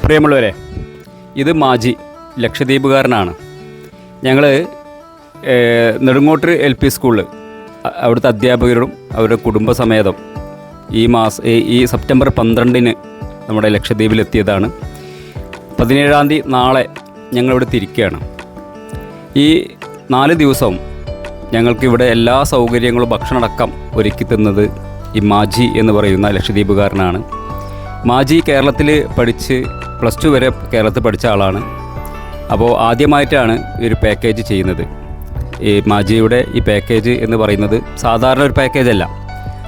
പ്രിയമുള്ളവരെ, ഇത് മാജി ലക്ഷദ്വീപുകാരനാണ്. ഞങ്ങൾ നെടുങ്ങോട്ട് LP സ്കൂളിൽ അവിടുത്തെ അധ്യാപകരും അവരുടെ കുടുംബസമേതം ഈ സെപ്റ്റംബർ 12 നമ്മുടെ ലക്ഷദ്വീപിലെത്തിയതാണ്. 17-ാം തീയതി നാളെ ഞങ്ങളിവിടെ തിരിക്കുകയാണ്. ഈ 4 ദിവസവും ഞങ്ങൾക്കിവിടെ എല്ലാ സൗകര്യങ്ങളും ഭക്ഷണമടക്കം ഒരുക്കി തന്നത് ഈ മാജി എന്ന് പറയുന്ന ലക്ഷദ്വീപുകാരനാണ്. മാജി കേരളത്തിൽ പഠിച്ച് +2 വരെ കേരളത്തിൽ പഠിച്ച ആളാണ്. അപ്പോൾ ആദ്യമായിട്ടാണ് ഈ ഒരു പാക്കേജ് ചെയ്യുന്നത്. ഈ മാജിയുടെ ഈ പാക്കേജ് എന്ന് പറയുന്നത് സാധാരണ ഒരു പാക്കേജല്ല.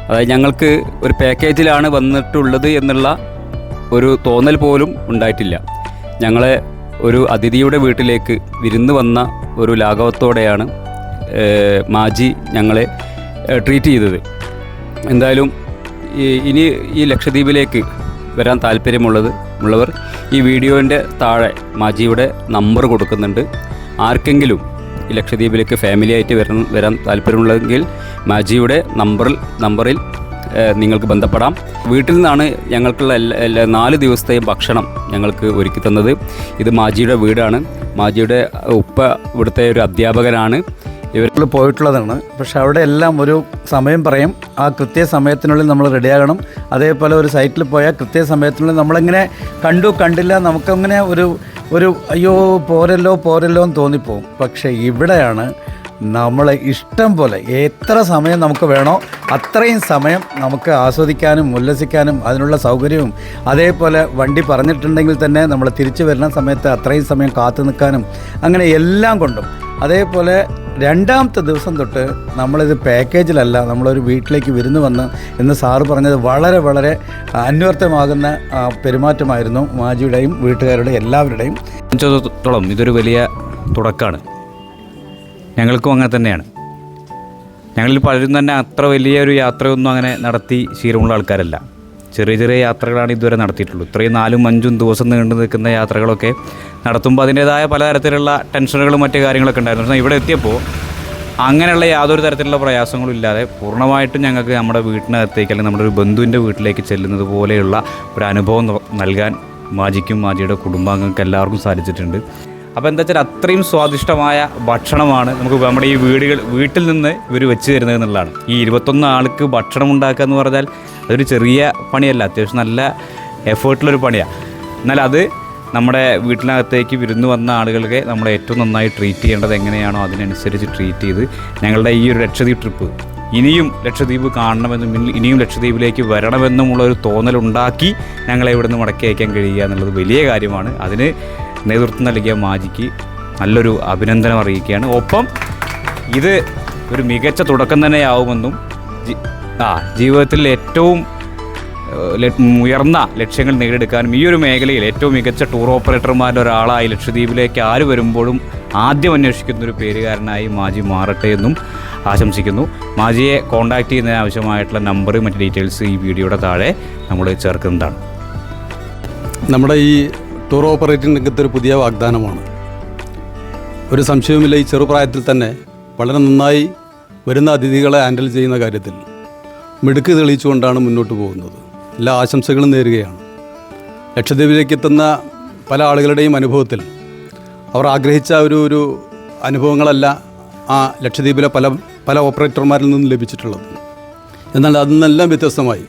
അതായത് ഞങ്ങൾക്ക് ഒരു പാക്കേജിലാണ് വന്നിട്ടുള്ളത് എന്നുള്ള ഒരു തോന്നൽ പോലും ഉണ്ടായിട്ടില്ല. ഞങ്ങളെ ഒരു അതിഥിയുടെ വീട്ടിലേക്ക് വിരുന്ന് വന്ന ഒരു ലാഘവത്തോടെയാണ് മാജി ഞങ്ങളെ ട്രീറ്റ് ചെയ്തത്. എന്തായാലും ഇനി ഈ ലക്ഷദ്വീപിലേക്ക് വരാൻ താല്പര്യമുള്ളവർ ഈ വീഡിയോൻ്റെ താഴെ മാജിയുടെ നമ്പർ കൊടുക്കുന്നുണ്ട്. ആർക്കെങ്കിലും ഈ ലക്ഷദ്വീപിലേക്ക് ഫാമിലിയായിട്ട് വരാൻ താല്പര്യമുള്ളതെങ്കിൽ മാജിയുടെ നമ്പറിൽ നിങ്ങൾക്ക് ബന്ധപ്പെടാം. വീട്ടിൽ നിന്നാണ് ഞങ്ങൾക്കുള്ള 4 ദിവസത്തെയും ഭക്ഷണം ഞങ്ങൾക്ക് ഒരുക്കി തന്നത്. ഇത് മാജിയുടെ വീടാണ്. മാജിയുടെ ഉപ്പ ഇവിടുത്തെ ഒരു അധ്യാപകനാണ്. ഇവർ പോയിട്ടുള്ളതാണ്. പക്ഷെ അവിടെ എല്ലാം ഒരു സമയം പറയും. ആ കൃത്യസമയത്തിനുള്ളിൽ നമ്മൾ റെഡിയാകണം. അതേപോലെ ഒരു സൈറ്റിൽ പോയാൽ കൃത്യസമയത്തിനുള്ളിൽ നമ്മളിങ്ങനെ കണ്ടില്ല, നമുക്കങ്ങനെ ഒരു അയ്യോ പോരല്ലോ എന്ന് തോന്നിപ്പോവും. പക്ഷേ ഇവിടെയാണ് നമ്മളെ ഇഷ്ടം പോലെ എത്ര സമയം നമുക്ക് വേണോ അത്രയും സമയം നമുക്ക് ആസ്വദിക്കാനും ഉല്ലസിക്കാനും അതിനുള്ള സൗകര്യവും, അതേപോലെ വണ്ടി പറഞ്ഞിട്ടുണ്ടെങ്കിൽ തന്നെ നമ്മൾ തിരിച്ചു വരുന്ന സമയത്ത് അത്രയും സമയം കാത്തു നിൽക്കാനും, അങ്ങനെ എല്ലാം കൊണ്ടും. അതേപോലെ 2ാമത്തെ ദിവസം തൊട്ട് നമ്മളിത് പാക്കേജിലല്ല, നമ്മളൊരു വീട്ടിലേക്ക് വിരുന്ന് വന്ന് എന്ന് സാറ് പറഞ്ഞത് വളരെ അന്വർത്ഥമാകുന്ന പെരുമാറ്റമായിരുന്നു മാജിയുടെയും വീട്ടുകാരുടെയും എല്ലാവരുടെയും. സംബന്ധിച്ചിടത്തോളം ഇതൊരു വലിയ തുടക്കമാണ്. ഞങ്ങൾക്കും അങ്ങനെ തന്നെയാണ്. ഞങ്ങളിൽ പലരും തന്നെ അത്ര വലിയൊരു യാത്രയൊന്നും അങ്ങനെ നടത്തി ശീലമുള്ള ആൾക്കാരല്ല. ചെറിയ യാത്രകളാണ് ഇതുവരെ നടത്തിയിട്ടുള്ളൂ. ഇത്രയും 4-5 ദിവസം നീണ്ടു നിൽക്കുന്ന യാത്രകളൊക്കെ നടത്തുമ്പോൾ അതിൻ്റേതായ പലതരത്തിലുള്ള ടെൻഷനുകളും മറ്റു കാര്യങ്ങളൊക്കെ ഉണ്ടായിരുന്നു. പക്ഷേ ഇവിടെ എത്തിയപ്പോൾ അങ്ങനെയുള്ള യാതൊരു തരത്തിലുള്ള പ്രയാസങ്ങളും ഇല്ലാതെ പൂർണ്ണമായിട്ടും ഞങ്ങൾക്ക് നമ്മുടെ വീട്ടിനകത്തേക്ക് അല്ലെങ്കിൽ നമ്മുടെ ഒരു ബന്ധുവിൻ്റെ വീട്ടിലേക്ക് ചെല്ലുന്നത് പോലെയുള്ള ഒരു അനുഭവം നൽകാൻ മാജിക്കും മാജിയുടെ കുടുംബാംഗങ്ങൾക്ക് എല്ലാവർക്കും സാധിച്ചിട്ടുണ്ട്. അപ്പോൾ എന്താ വെച്ചാൽ അത്രയും സ്വാദിഷ്ടമായ ഭക്ഷണമാണ് നമുക്ക് നമ്മുടെ ഈ വീട്ടിൽ നിന്ന് ഇവർ വെച്ച് തരുന്നത് എന്നുള്ളതാണ്. ഈ 21 ആൾക്ക് ഭക്ഷണം ഉണ്ടാക്കുക എന്ന് പറഞ്ഞാൽ അതൊരു ചെറിയ പണിയല്ല, അത്യാവശ്യം നല്ല എഫേർട്ടുള്ളൊരു പണിയാണ്. എന്നാൽ അത് നമ്മുടെ വീട്ടിനകത്തേക്ക് വിരുന്ന് വന്ന ആളുകൾക്ക് നമ്മൾ ഏറ്റവും നന്നായി ട്രീറ്റ് ചെയ്യേണ്ടത് എങ്ങനെയാണോ അതിനനുസരിച്ച് ട്രീറ്റ് ചെയ്ത് ഞങ്ങളുടെ ഈ ഒരു ലക്ഷദ്വീപ് ട്രിപ്പ് ഇനിയും ലക്ഷദ്വീപ് കാണണമെന്നും ഇനിയും ലക്ഷദ്വീപിലേക്ക് വരണമെന്നുമുള്ളൊരു തോന്നലുണ്ടാക്കി ഞങ്ങളെ ഇവിടുന്ന് മടക്കി അയക്കാൻ കഴിയുക എന്നുള്ളത് വലിയ കാര്യമാണ്. അതിന് നേതൃത്വം നൽകിയ മാജിക്ക് നല്ലൊരു അഭിനന്ദനം അറിയിക്കുകയാണ്. ഒപ്പം ഇത് ഒരു മികച്ച തുടക്കം തന്നെയാവുമെന്നും ജീവിതത്തിൽ ഏറ്റവും ഉയർന്ന ലക്ഷ്യങ്ങൾ നേടിയെടുക്കാനും ഈ ഒരു മേഖലയിൽ ഏറ്റവും മികച്ച ടൂർ ഓപ്പറേറ്റർമാരുടെ ഒരാളായി ലക്ഷദ്വീപിലേക്ക് ആര് വരുമ്പോഴും ആദ്യം അന്വേഷിക്കുന്നൊരു പേരുകാരനായി മാജി മാറട്ടെ എന്നും ആശംസിക്കുന്നു. മാജിയെ കോൺടാക്റ്റ് ചെയ്യുന്നതിന് ആവശ്യമായിട്ടുള്ള നമ്പർ മറ്റ് ഡീറ്റെയിൽസ് ഈ വീഡിയോയുടെ താഴെ നമ്മൾ ചേർക്കുന്നതാണ്. നമ്മുടെ ഈ ടൂർ ഓപ്പറേറ്റിംഗ് രംഗത്തൊരു പുതിയ വാഗ്ദാനമാണ്. ഒരു സംശയവുമില്ല, ഈ ചെറുപ്രായത്തിൽ തന്നെ വളരെ നന്നായി വരുന്ന അതിഥികളെ ഹാൻഡിൽ ചെയ്യുന്ന കാര്യത്തിൽ മിടുക്ക് തെളിയിച്ചുകൊണ്ടാണ് മുന്നോട്ട് പോകുന്നത്. എല്ലാ ആശംസകളും നേരുകയാണ്. ലക്ഷദ്വീപിലേക്ക് എത്തുന്ന പല ആളുകളുടെയും അനുഭവത്തിൽ അവർ ആഗ്രഹിച്ച ഒരു അനുഭവങ്ങളല്ല ആ ലക്ഷദ്വീപിലെ പല ഓപ്പറേറ്റർമാരിൽ നിന്നും ലഭിച്ചിട്ടുള്ളത്. എന്നാൽ അതിൽ നിന്നെല്ലാം വ്യത്യസ്തമായി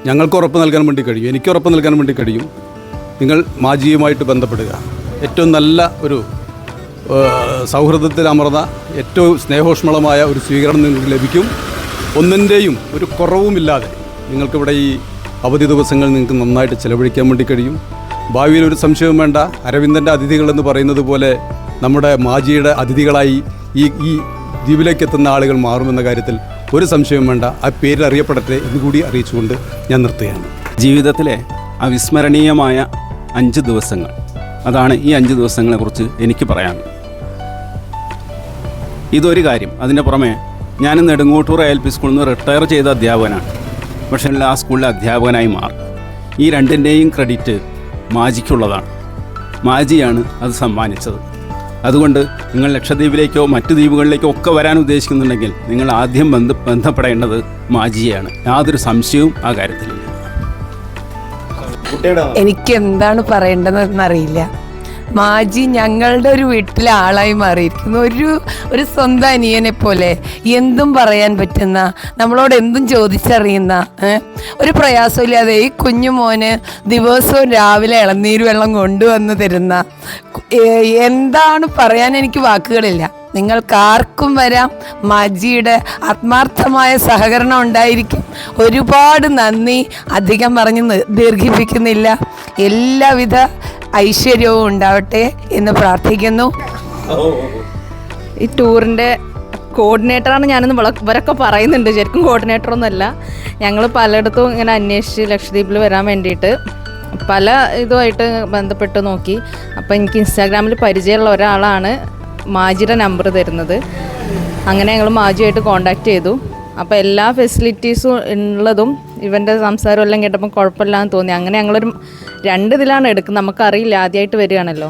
ഞങ്ങൾക്ക് ഉറപ്പ് നൽകാൻ വേണ്ടി കഴിയും, എനിക്ക് ഉറപ്പ് നൽകാൻ വേണ്ടി കഴിയും. നിങ്ങൾ മാജിയുമായിട്ട് ബന്ധപ്പെടുക. ഏറ്റവും നല്ല ഒരു സൗഹൃദത്തിൽ അമർന്ന ഏറ്റവും സ്നേഹോഷ്മളമായ ഒരു സ്വീകരണം നിങ്ങൾക്ക് ലഭിക്കും. ഒന്നിൻ്റെയും ഒരു കുറവുമില്ലാതെ നിങ്ങൾക്കിവിടെ ഈ അവധി ദിവസങ്ങൾ നിങ്ങൾക്ക് നന്നായിട്ട് ചിലവഴിക്കാൻ വേണ്ടി കഴിയും. ഭാവിയിൽ ഒരു സംശയവും വേണ്ട, അരവിന്ദൻ്റെ അതിഥികളെന്ന് പറയുന്നത് പോലെ നമ്മുടെ മാജിയുടെ അതിഥികളായി ഈ ദ്വീപിലേക്ക് എത്തുന്ന ആളുകൾ മാറുമെന്ന കാര്യത്തിൽ ഒരു സംശയവും വേണ്ട. ആ പേരിൽ അറിയപ്പെടട്ടെ എന്നുകൂടി അറിയിച്ചുകൊണ്ട് ഞാൻ നിർത്തുകയാണ്. ജീവിതത്തിലെ അവിസ്മരണീയമായ 5 ദിവസങ്ങൾ, അതാണ് ഈ 5 ദിവസങ്ങളെക്കുറിച്ച് എനിക്ക് പറയാനുള്ളത്. ഇതൊരു കാര്യം. അതിൻ്റെ പുറമെ ഞാൻ നെടുങ്ങോട്ടൂർ LP സ്കൂളിൽ നിന്ന് റിട്ടയർ ചെയ്ത അധ്യാപകനാണ്. പക്ഷേ ആ സ്കൂളിലെ അധ്യാപകനായി മാറി. ഈ രണ്ടിൻ്റെയും ക്രെഡിറ്റ് മാജിക്കുള്ളതാണ്. മാജിയാണ് അത് സമ്മാനിച്ചത്. അതുകൊണ്ട് നിങ്ങൾ ലക്ഷദ്വീപിലേക്കോ മറ്റു ദ്വീപുകളിലേക്കോ ഒക്കെ വരാൻ ഉദ്ദേശിക്കുന്നുണ്ടെങ്കിൽ നിങ്ങൾ ആദ്യം ബന്ധപ്പെടേണ്ടത് മാജിയെയാണ്. യാതൊരു സംശയവും ആ കാര്യത്തിലില്ല. എനിക്ക് എന്താണ് പറയേണ്ടതെന്നറിയില്ല. മാജി ഞങ്ങളുടെ ഒരു വീട്ടിലെ ആളായി മാറിയിരിക്കുന്നു. ഒരു സ്വന്തം അനിയനെ പോലെ എന്തും പറയാൻ പറ്റുന്ന, നമ്മളോട് എന്തും ചോദിച്ചറിയുന്ന, ഒരു പ്രയാസമില്ലാതെ ഈ കുഞ്ഞു മോന് ദിവസവും രാവിലെ ഇളനീര് വെള്ളം കൊണ്ടുവന്ന് തരുന്ന, എന്താണ് പറയാൻ എനിക്ക് വാക്കുകളില്ല. നിങ്ങൾക്കാർക്കും വരാം. മാജിയുടെ ആത്മാർത്ഥമായ സഹകരണം ഉണ്ടായിരിക്കും. ഒരുപാട് നന്ദി. അധികം പറഞ്ഞ് ദീർഘിപ്പിക്കുന്നില്ല. എല്ലാവിധ ഐശ്വര്യവും ഉണ്ടാവട്ടെ എന്ന് പ്രാർത്ഥിക്കുന്നു. ഈ ടൂറിൻ്റെ കോർഡിനേറ്ററാണ് ഞാനെന്ന് ഇവരൊക്കെ പറയുന്നുണ്ട്. ശരിക്കും കോർഡിനേറ്ററൊന്നുമല്ല. ഞങ്ങൾ പലയിടത്തും ഇങ്ങനെ അന്വേഷിച്ച് ലക്ഷദ്വീപിൽ വരാൻ വേണ്ടിയിട്ട് പല ഇതുമായിട്ട് ബന്ധപ്പെട്ട് നോക്കി. അപ്പോൾ എനിക്ക് ഇൻസ്റ്റാഗ്രാമിൽ പരിചയമുള്ള ഒരാളാണ് മാജിയുടെ നമ്പർ തരുന്നത്. അങ്ങനെ ഞങ്ങൾ മാജിയായിട്ട് കോണ്ടാക്ട് ചെയ്തു. അപ്പോൾ എല്ലാ ഫെസിലിറ്റീസും ഉള്ളതും ഇവൻ്റെ സംസാരം എല്ലാം കേട്ടപ്പോൾ കുഴപ്പമില്ലാന്ന് തോന്നി. അങ്ങനെ ഞങ്ങളൊരു 2 ഇതിലാണ് എടുക്കുന്നത്. നമുക്കറിയില്ല, ആദ്യമായിട്ട് വരികയാണല്ലോ.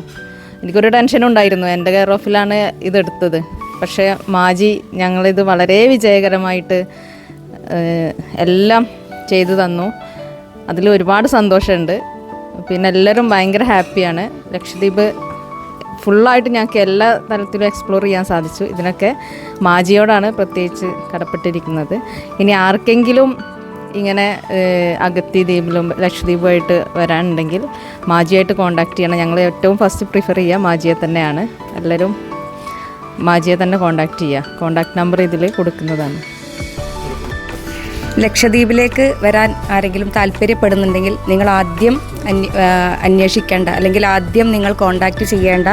എനിക്കൊരു ടെൻഷനും ഉണ്ടായിരുന്നു. എൻ്റെ കെയർ ഓഫിലാണ് ഇതെടുത്തത്. പക്ഷേ മാജി ഞങ്ങളിത് വളരെ വിജയകരമായിട്ട് എല്ലാം ചെയ്തു തന്നു. അതിൽ ഒരുപാട് സന്തോഷമുണ്ട്. പിന്നെ എല്ലാവരും ഭയങ്കര ഹാപ്പിയാണ്. ലക്ഷദ്വീപ് ഫുള്ളായിട്ട് ഞങ്ങൾക്ക് എല്ലാ തലത്തിലും എക്സ്പ്ലോർ ചെയ്യാൻ സാധിച്ചു. ഇതിനൊക്കെ മാജിയോടാണ് പ്രത്യേകിച്ച് കടപ്പെട്ടിരിക്കുന്നത്. ഇനി ആർക്കെങ്കിലും ഇങ്ങനെ അഗത്തി ദ്വീപിലും ലക്ഷദ്വീപുമായിട്ട് വരാനുണ്ടെങ്കിൽ മാജിയായിട്ട് കോണ്ടാക്ട് ചെയ്യണം. ഞങ്ങൾ ഏറ്റവും ഫസ്റ്റ് പ്രിഫർ ചെയ്യുക മാജിയെ തന്നെയാണ്. എല്ലാവരും മാജിയെ തന്നെ കോണ്ടാക്ട് ചെയ്യുക. കോണ്ടാക്ട് നമ്പർ ഇതിൽ കൊടുക്കുന്നതാണ്. ലക്ഷദ്വീപിലേക്ക് വരാൻ ആരെങ്കിലും താല്പര്യപ്പെടുന്നുണ്ടെങ്കിൽ നിങ്ങൾ ആദ്യം അന്വേഷിക്കേണ്ട, അല്ലെങ്കിൽ ആദ്യം നിങ്ങൾ കോണ്ടാക്റ്റ് ചെയ്യേണ്ട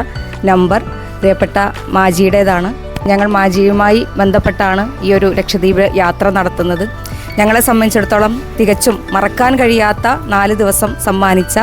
നമ്പർ പ്രിയപ്പെട്ട മാജിയുടേതാണ്. ഞങ്ങൾ മാജിയുമായി ബന്ധപ്പെട്ടാണ് ഈ ഒരു ലക്ഷദ്വീപ് യാത്ര നടത്തുന്നത്. ഞങ്ങളെ സംബന്ധിച്ചിടത്തോളം തികച്ചും മറക്കാൻ കഴിയാത്ത 4 ദിവസം സമ്മാനിച്ച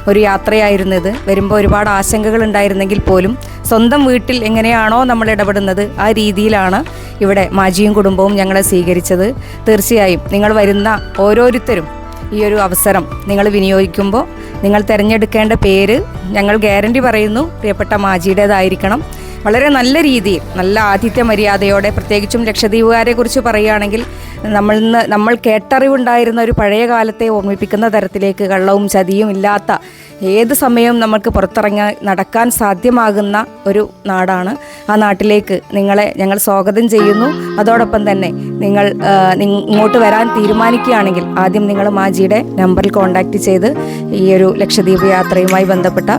ഒരു യാത്രയായിരുന്നത്. വരുമ്പോൾ ഒരുപാട് ആശങ്കകൾ ഉണ്ടായിരുന്നെങ്കിൽ പോലും സ്വന്തം വീട്ടിൽ എങ്ങനെയാണോ നമ്മൾ ഇടപെടുന്നത് ആ രീതിയിലാണ് ഇവിടെ മാജിയും കുടുംബവും ഞങ്ങളെ സ്വീകരിച്ചത്. തീർച്ചയായും നിങ്ങൾ വരുന്ന ഓരോരുത്തരും ഈ ഒരു അവസരം നിങ്ങൾ വിനിയോഗിക്കുമ്പോൾ നിങ്ങൾ തിരഞ്ഞെടുക്കേണ്ട പേര് ഞങ്ങൾ ഗ്യാരണ്ടി പറയുന്നു പ്രിയപ്പെട്ട മാജിയുടേതായിരിക്കണം. വളരെ നല്ല രീതിയിൽ, നല്ല ആതിഥ്യ മര്യാദയോടെ, പ്രത്യേകിച്ചും ലക്ഷദ്വീപുകാരെ കുറിച്ച് പറയുകയാണെങ്കിൽ നമ്മൾ കേട്ടറിവുണ്ടായിരുന്ന ഒരു പഴയ കാലത്തെ ഓർമ്മിപ്പിക്കുന്ന തരത്തിലേക്ക് കള്ളവും ചതിയും ഇല്ലാത്ത, ഏത് സമയവും നമുക്ക് പുറത്തിറങ്ങി നടക്കാൻ സാധ്യമാകുന്ന ഒരു നാടാണ്. ആ നാട്ടിലേക്ക് നിങ്ങളെ ഞങ്ങൾ സ്വാഗതം ചെയ്യുന്നു. അതോടൊപ്പം തന്നെ നിങ്ങൾ ഇങ്ങോട്ട് വരാൻ തീരുമാനിക്കുകയാണെങ്കിൽ ആദ്യം നിങ്ങൾ മാജിയുടെ നമ്പറിൽ കോൺടാക്റ്റ് ചെയ്ത് ഈ ഒരു ലക്ഷദ്വീപ് യാത്രയുമായി ബന്ധപ്പെട്ട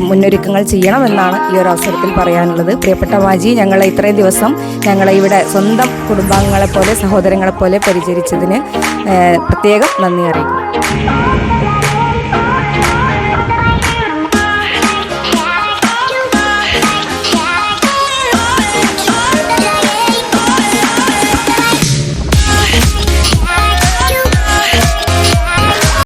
മുന്നൊരുക്കങ്ങൾ ചെയ്യണമെന്നാണ് ഈ ഒരു അവസരത്തിൽ പറയാനുള്ളത്. പ്രിയപ്പെട്ട മാജി, ഞങ്ങളെ ഇത്രയും ദിവസം ഞങ്ങളെ ഇവിടെ സ്വന്തം കുടുംബാംഗങ്ങളെപ്പോലെ, സഹോദരങ്ങളെപ്പോലെ പരിചരിച്ചതിന് പ്രത്യേകം നന്ദി അറിയിക്കുന്നു.